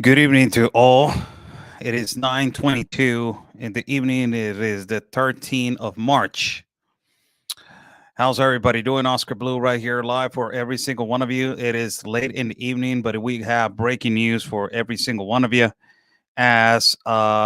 Good evening to all. It is 9:22 in the evening. It is the 13th of March. How's everybody doing? Oscar Blue right here live for every single one of you. It is late in the evening, but we have breaking news for every single one of you. As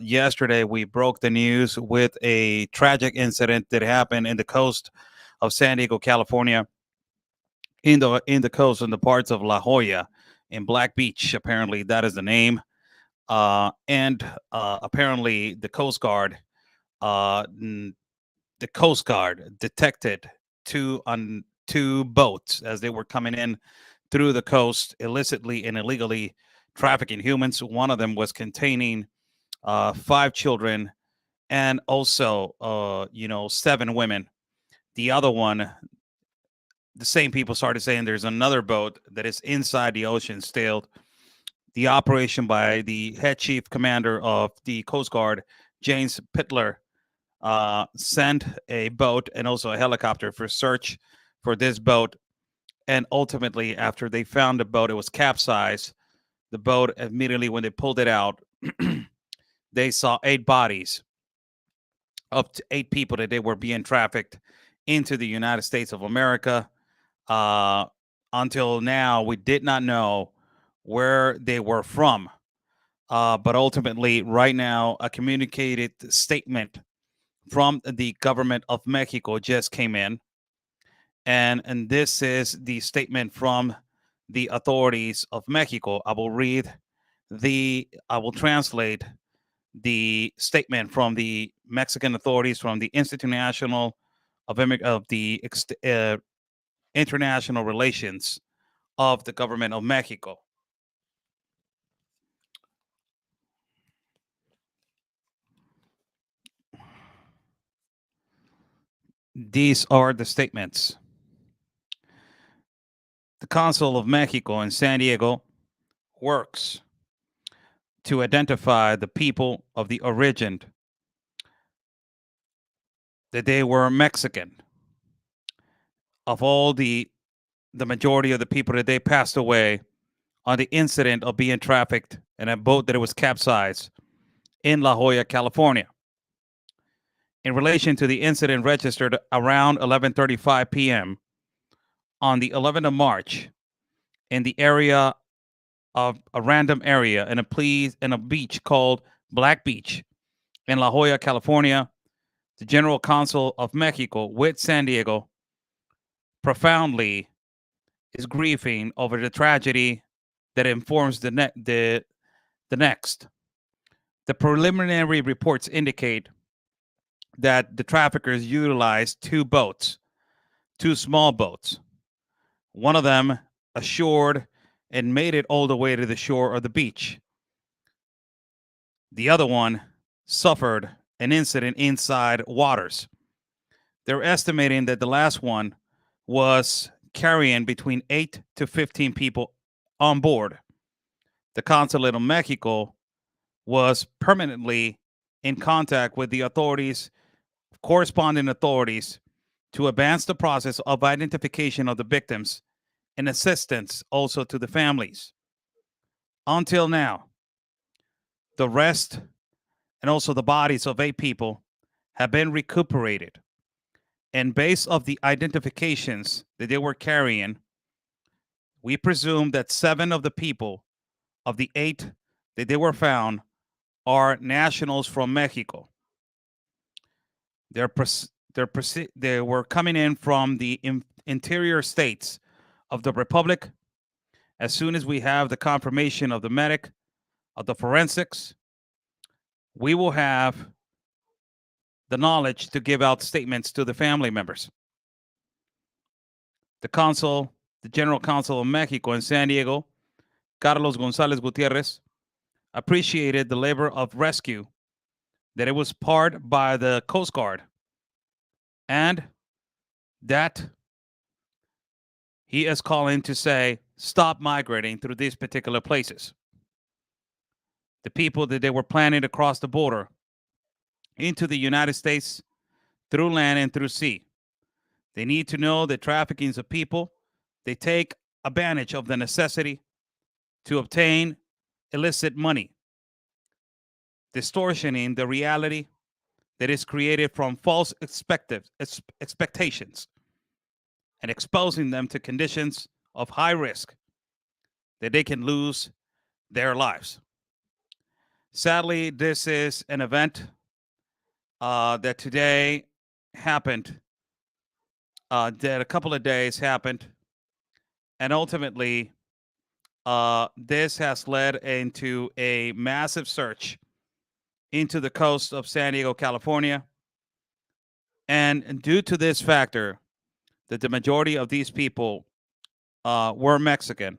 yesterday we broke the news with a tragic incident that happened in the coast of San Diego, California, in the coast in the parts of La Jolla in Black Beach. Apparently, that is the name. And apparently uh, n- the Coast Guard detected two boats as they were coming in through the coast illicitly and illegally trafficking humans. One of them was containing five children and also, seven women. The other one, the same people started saying there's another boat that is inside the ocean still. The operation by the head chief commander of the Coast Guard, James Pittler, sent a boat and also a helicopter for search for this boat. And ultimately, after they found the boat, it was capsized. The boat, immediately when they pulled it out, they saw eight bodies, up to eight people that they were being trafficked into the United States of America. Uh, until now, we did not know where they were from. But ultimately, right now, a communicated statement from the government of Mexico just came in, and this is the statement from the authorities of Mexico. I will translate the statement from the Mexican authorities from the Institute National of the International Relations of the government of Mexico. These are the statements. The Consul of Mexico in San Diego works to identify the people of the origin that they were Mexican. Of all the majority of the people that they passed away on the incident of being trafficked in a boat that it was capsized in La Jolla, California. In relation to the incident registered around 11:35 p.m. on the 11th of March in the area of a random area in a beach called Black Beach in La Jolla, California, the General Consul of Mexico with San Diego profoundly is grieving over the tragedy that informs the next. The preliminary reports indicate that the traffickers utilized two boats, two small boats. One of them assured and made it all the way to the shore of the beach. The other one suffered an incident inside waters. They're estimating that the last one was carrying between 8 to 15 people on board. The consulate of Mexico was permanently in contact with the authorities, corresponding authorities, to advance the process of identification of the victims and assistance also to the families. Until now, the rest and also the bodies of eight people have been recuperated. And based of the identifications that they were carrying, we presume that seven of the people of the eight that they were found are nationals from Mexico. They're, they were coming in from the interior states of the Republic. As soon as we have the confirmation of the medic, of the forensics, we will have the knowledge to give out statements to the family members. The consul, the general consul of Mexico in San Diego, Carlos Gonzalez Gutierrez, appreciated the labor of rescue that it was part by the Coast Guard and that he is calling to say stop migrating through these particular places. The people that they were planning to cross the border into the United States through land and through sea. They need to know that traffickings of people, they take advantage of the necessity to obtain illicit money, distortioning the reality that is created from false expectations and exposing them to conditions of high risk that they can lose their lives. Sadly, this is an event that today happened, that a couple of days happened, and ultimately, this has led into a massive search into the coast of San Diego, California. And due to this factor, that the majority of these people were Mexican,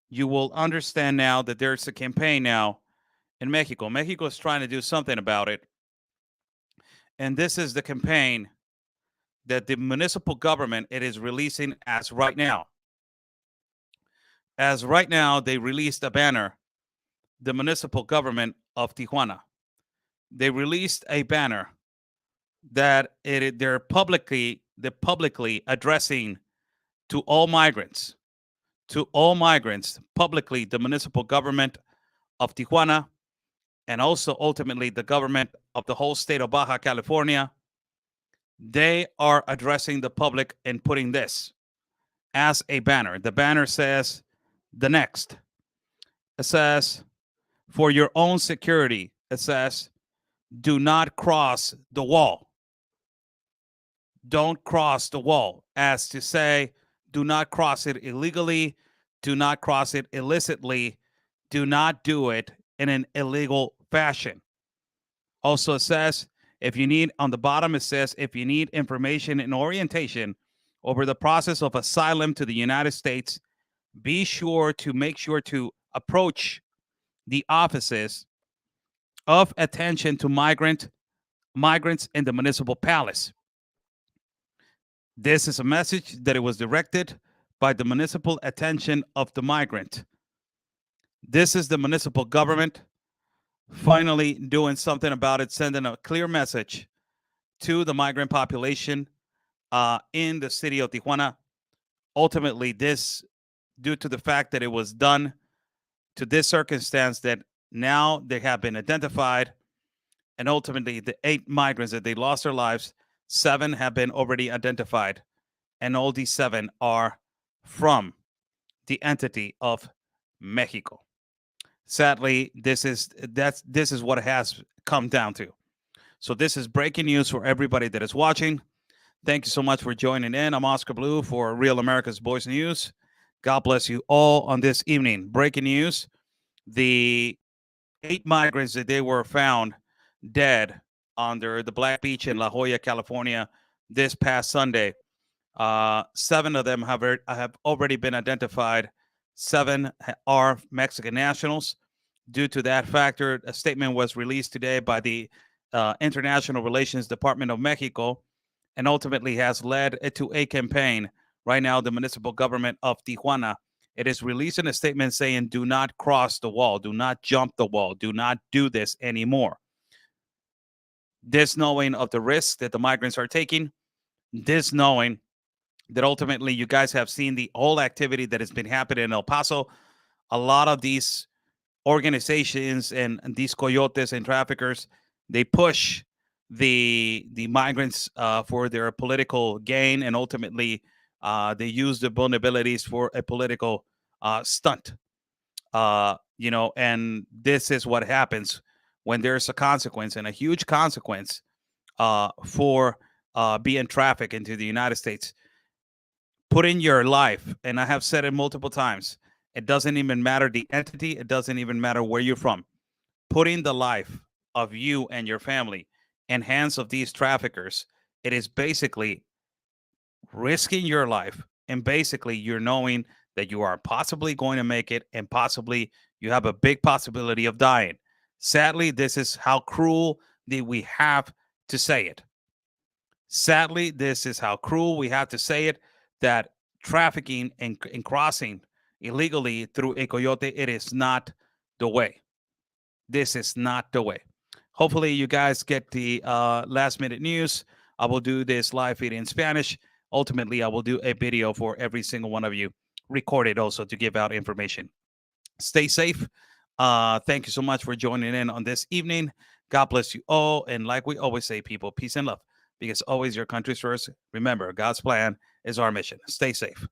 you will understand now that there's a campaign now in Mexico. Mexico is trying to do something about it. And this is the campaign that the municipal government it is releasing as right now. As right now, they released a banner, the municipal government of Tijuana. They released a banner that they're publicly addressing to all migrants, publicly the municipal government of Tijuana, and also ultimately the government of the whole state of Baja California. They are addressing the public and putting this as a banner. The banner says the next. It says, for your own security, it says, do not cross the wall. Don't cross the wall, as to say, do not cross it illegally, do not cross it illicitly, do not do it in an illegal fashion. Also, it says, if you need, on the bottom, it says, if you need information and orientation over the process of asylum to the United States, be sure to make sure to approach the offices of attention to migrants in the municipal palace. This is a message that it was directed by the municipal attention of the migrant. This is the municipal government finally doing something about it, sending a clear message to the migrant population in the city of Tijuana. Ultimately, this due to the fact that it was done to this circumstance that now they have been identified, and ultimately the 8 migrants that they lost their lives, 7 have been already identified, and all these 7 are from the entity of Mexico. Sadly, this is what it has come down to. So this is breaking news for everybody that is watching. Thank you so much for joining in. I'm Oscar Blue for Real America's Voice News. God bless you all on this evening. Breaking news: the 8 migrants that they were found dead under the Black Beach in La Jolla, California, this past Sunday. 7 of them have already been identified. 7 are Mexican nationals. Due to that factor, a statement was released today by the International Relations Department of Mexico, and ultimately has led to a campaign. Right now, the municipal government of Tijuana, it is releasing a statement saying, do not cross the wall, do not jump the wall, do not do this anymore. This knowing of the risks that the migrants are taking, this knowing that ultimately you guys have seen the whole activity that has been happening in El Paso. A lot of these organizations and these coyotes and traffickers, they push the migrants for their political gain, and ultimately they use the vulnerabilities for a political stunt. And this is what happens when there's a consequence, and a huge consequence for being trafficked into the United States. Put in your life, and I have said it multiple times, it doesn't even matter the entity, it doesn't even matter where you're from. Putting the life of you and your family in hands of these traffickers, it is basically risking your life, and basically you're knowing that you are possibly going to make it, and possibly you have a big possibility of dying. Sadly, this is how cruel that we have to say it. Sadly, this is how cruel we have to say it, that trafficking and crossing illegally through a coyote, it is not the way. This is not the way. Hopefully, you guys get the last minute news. I will do this live feed in Spanish. Ultimately, I will do a video for every single one of you, recorded also to give out information. Stay safe. Thank you so much for joining in on this evening. God bless you all. And like we always say, people, peace and love, because always your country's first. Remember, God's plan is our mission. Stay safe.